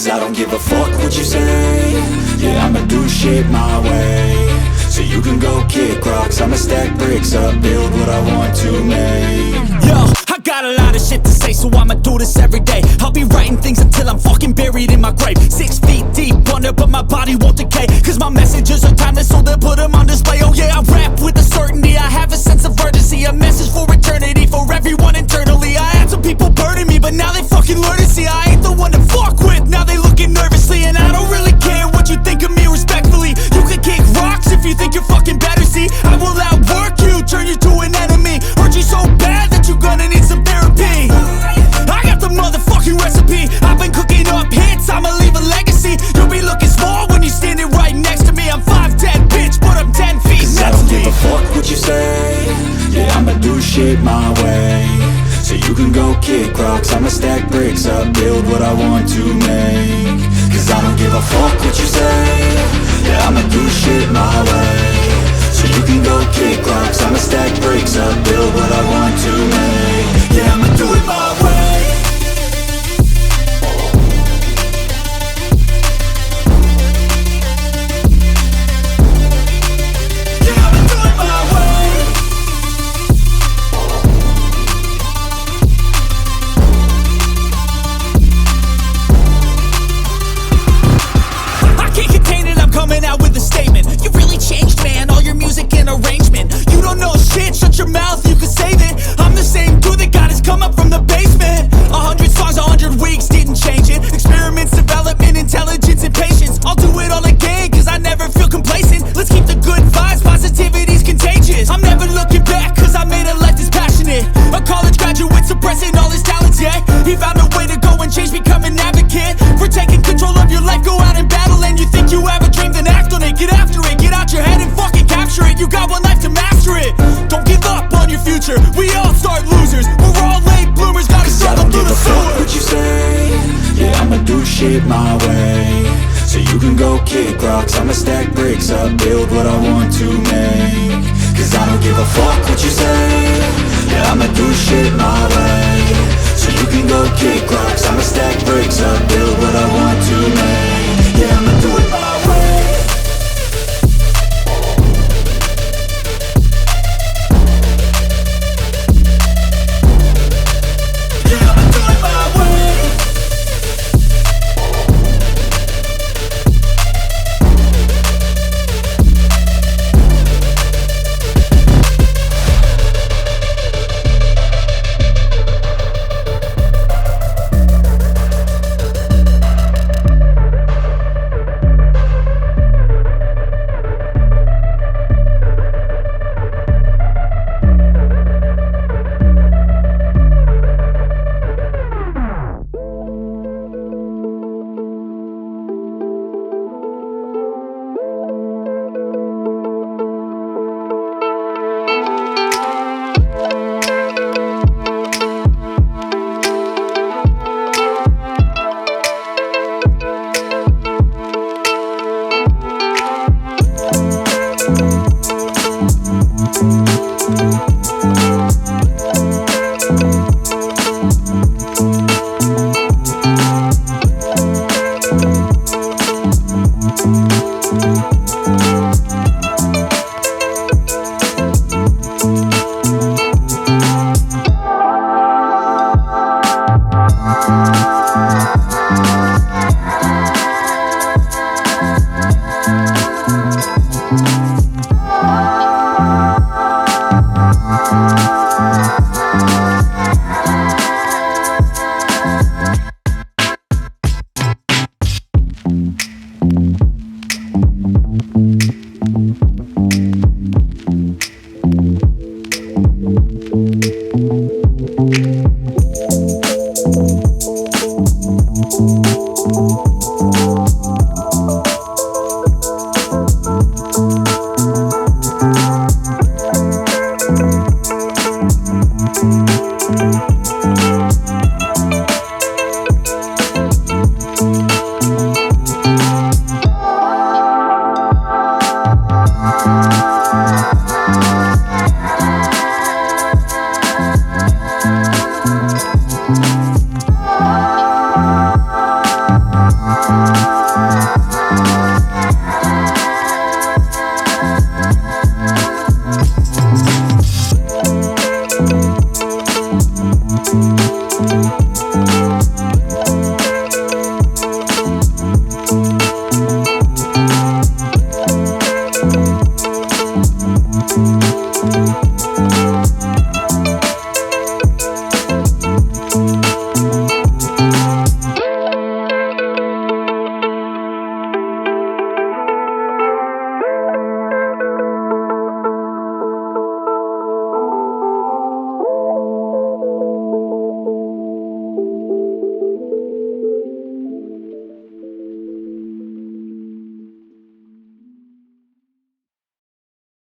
Cause I don't give a fuck what you say. Yeah, I'ma do shit my way. So you can go kick rocks, I'ma stack bricks up, build what I want to make. Yo, I got a lot of shit to say, so I'ma do this every day. I'll be writing things until I'm fucking buried in my grave. 6 feet deep under, but my body won't decay. Cause my messages are timeless, so they'll put them on display. Oh yeah, I rap with a certainty, I have a sense of urgency. A message for eternity, for everyone internally. I had some people burning me, but now they fucking learn to see I ain't the one to fuck with, now they looking nervously. And I don't really care what you think of me, respectfully. You can kick rocks if you think you're fucking better, see. I will outwork you, turn you to an enemy. Hurt you so bad that you're gonna need some therapy. I got the motherfucking recipe. I've been cooking up hits, I'ma leave a legacy. You'll be looking small when you're standing right next to me. I'm 5'10", bitch, but I'm 10 feet Cause I don't give a fuck what you say. Yeah, I'ma do shit my way. So you can go kick rocks, I'ma stack bricks up, build what I want to make. Cause I don't give a fuck what you say. Yeah, I'ma do shit my way. So you can go kick rocks, I'ma stack bricks up, build what I want to make. Yeah, I'ma do it my way. Coming out with a statement. You really changed, man, all your music and arrangement. You don't know shit, shut your mouth, you can save it. I'm the same dude that got his come up from the basement. 100 songs, 100 weeks, didn't change it. Experiments, development, intelligence, and patience. I'll do it all again, cause I never feel complacent. Let's keep the good vibes, positivity's contagious. I'm never looking back, cause I made a life that's passionate. A college graduate suppressing all his talents, yeah. He found a way to go and change, become an advocate. For taking control of your life, go out and battle. And you think you have a dream, then act on it. Get after it, get out your head and fucking capture it. You got one life to master it. Don't give up on your future, we all start losers. We're all late bloomers, gotta struggle through the sewer. What you say? Yeah, I'ma do shit my way. So you can go kick rocks, I'ma stack bricks up, build what I want to make. Cause I don't give a fuck what you say. Yeah, I'ma do shit my way. So you can go kick rocks, I'ma stack bricks up, build what I want to make. Yeah, I'ma do it my way. Yeah, I'ma do it my way.